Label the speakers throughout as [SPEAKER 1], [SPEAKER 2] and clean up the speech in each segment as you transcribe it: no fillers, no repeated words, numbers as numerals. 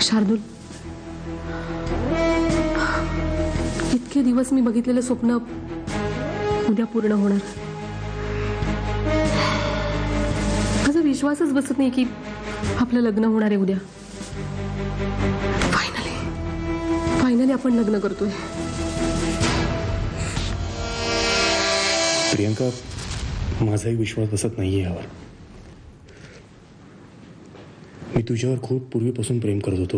[SPEAKER 1] शार्दूल, इतके दिवस मी बघितलेलं स्वप्न उद्या पूर्ण होणार. माझा विश्वासच बसत नाही की आपलं लग्न होणार आहे उद्या. फायनली आपण लग्न करतोय.
[SPEAKER 2] प्रियंका, माझाही विश्वास बसत नाहीये यावर. मी तुझ्यावर खूप पूर्वीपासून प्रेम करत होतो.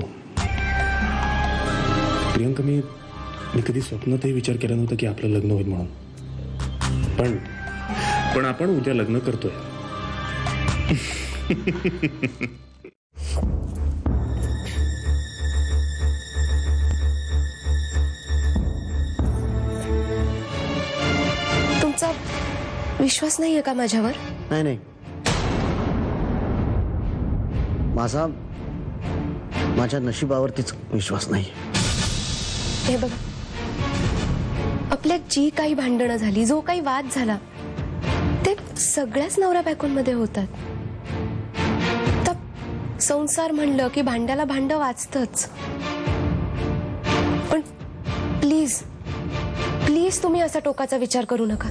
[SPEAKER 2] प्रियंका, मी कधी स्वप्नातही विचार केला नव्हता की आपलं लग्न होईल म्हणून. पण आपण उद्या लग्न करतोय.
[SPEAKER 3] तुमचा विश्वास नाहीये का माझ्यावर?
[SPEAKER 4] नाही, माझ्या नशिबावरतीच विश्वास नाही.
[SPEAKER 3] हे बघ, आपल्यात जी काही भांडणं झाली, जो काही वाद झाला, ते सगळ्याच नवऱ्या बायकोंमध्ये होतात. तर संसार म्हणलं की भांड्याला भांड वाचतच. पण प्लीज प्लीज तुम्ही असा टोकाचा विचार करू नका.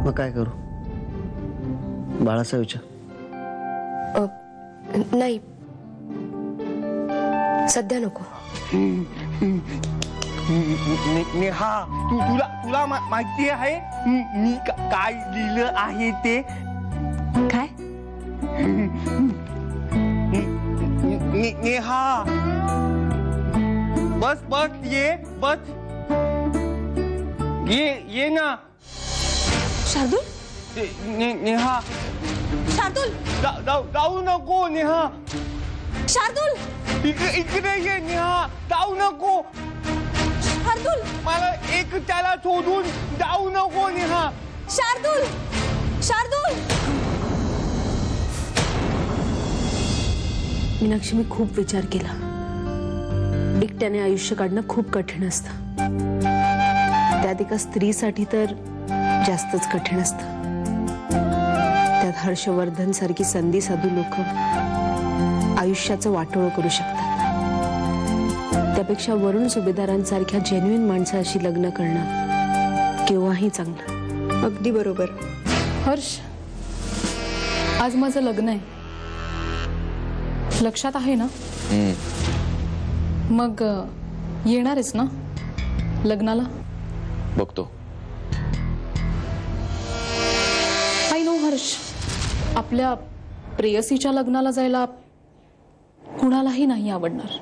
[SPEAKER 4] मग काय करू? बाळाचा विचार?
[SPEAKER 3] नाही, सध्या नको.
[SPEAKER 5] नेहा, तुला माहिती आहे मी काय लिहिलं आहे ते?
[SPEAKER 3] काय?
[SPEAKER 5] नेहा, बस ये, बस ये ना.
[SPEAKER 3] शार्दूल,
[SPEAKER 5] नेहा,
[SPEAKER 3] शार्दूल,
[SPEAKER 5] जाऊ नको नेहा.
[SPEAKER 3] शार्दूल,
[SPEAKER 5] इकडे ये नेहा, जाऊ नको.
[SPEAKER 3] शार्दूल,
[SPEAKER 5] मला एकट्याला सोडून जाऊ नको नेहा.
[SPEAKER 3] शार्दूल, शार्दूल.
[SPEAKER 1] मीनाक्षी, मी खूप विचार केला. एकट्याने आयुष्य काढणं खूप कठीण असतं. त्यात एका स्त्रीसाठी तर जास्तच कठीण असतं. त्यात हर्षवर्धन सारखी संधी साधू लोक आयुष्याचं वाटोळं करू शकतात. त्यापेक्षा वरुण सुभेदारांसारख्या जेन्युइन माणसाशी लग्न करणं केव्हाही चांगलं.
[SPEAKER 6] अगदी बरोबर.
[SPEAKER 1] हर्ष, आज माझं लग्न आहे, लक्षात आहे ना? मग येणारच ना लग्नाला?
[SPEAKER 7] बघतो.
[SPEAKER 1] आय नो हर्ष, आपल्या प्रेयसीच्या लग्नाला जायला कुणालाही नाही आवडणार,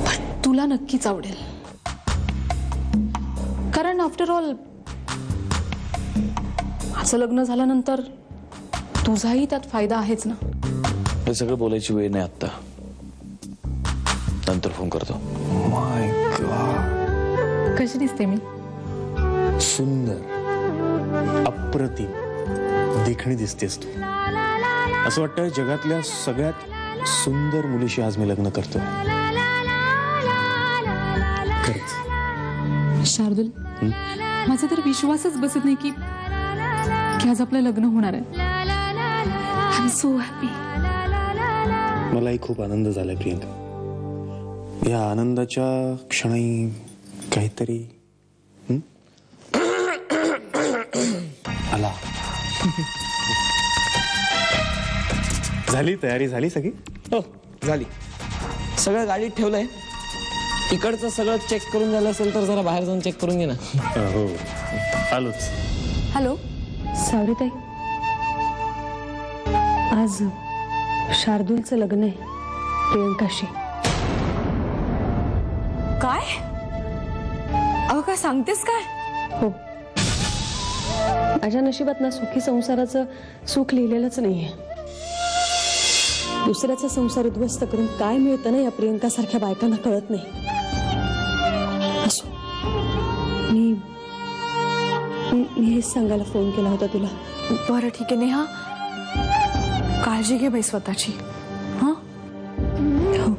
[SPEAKER 1] पण तुला नक्कीच आवडेल. कारण आफ्टर ऑल असं लग्न झाल्यानंतर तुझाही त्यात फायदा आहेच ना.
[SPEAKER 7] हे सगळं बोलायची वेळ नाही आत्ता, नंतर फोन करतो.
[SPEAKER 2] माय गॉड,
[SPEAKER 1] कशी दिसते मी?
[SPEAKER 2] सुंदर, अप्रतिम, देखणी दिसतेस तू. असं वाटतं जगातल्या सगळ्यात सुंदर मुलीशी आज मी लग्न करतोय. खरंच.
[SPEAKER 1] शार्दूल, माझा तर विश्वासच बसत नाही की आज आपलं लग्न होणार आहे. I am so happy.
[SPEAKER 2] मलाही खूप आनंद झालाय प्रियंका. या आनंदाच्या क्षणी काहीतरी आला. झाली तयारी? झाली सगळी?
[SPEAKER 8] हो, झाली. सगळं गाडीत ठेवलंय. इकडचं सगळं चेक करून झालं असेल तर जरा बाहेर जाऊन चेक करून घे ना.
[SPEAKER 2] हो, आलोच.
[SPEAKER 1] हॅलो सावरीताई, आज शार्दूलचं लग्न आहे प्रियंकाशी.
[SPEAKER 6] काय? अगं काय सांगतेस काय?
[SPEAKER 1] हो, माझ्या नशिबात ना सुखी संसाराचं सुख लिहिलेलंच नाहीये. दुसऱ्याचा संसार उद्ध्वस्त करून काय मिळतं ना या प्रियंका सारख्या बायकांना कळत नाही. असो, मी हेच सांगायला फोन केला होता तुला.
[SPEAKER 6] बरं ठीक आहे नेहा, काळजी घे बाई स्वतःची. हां,
[SPEAKER 1] हो.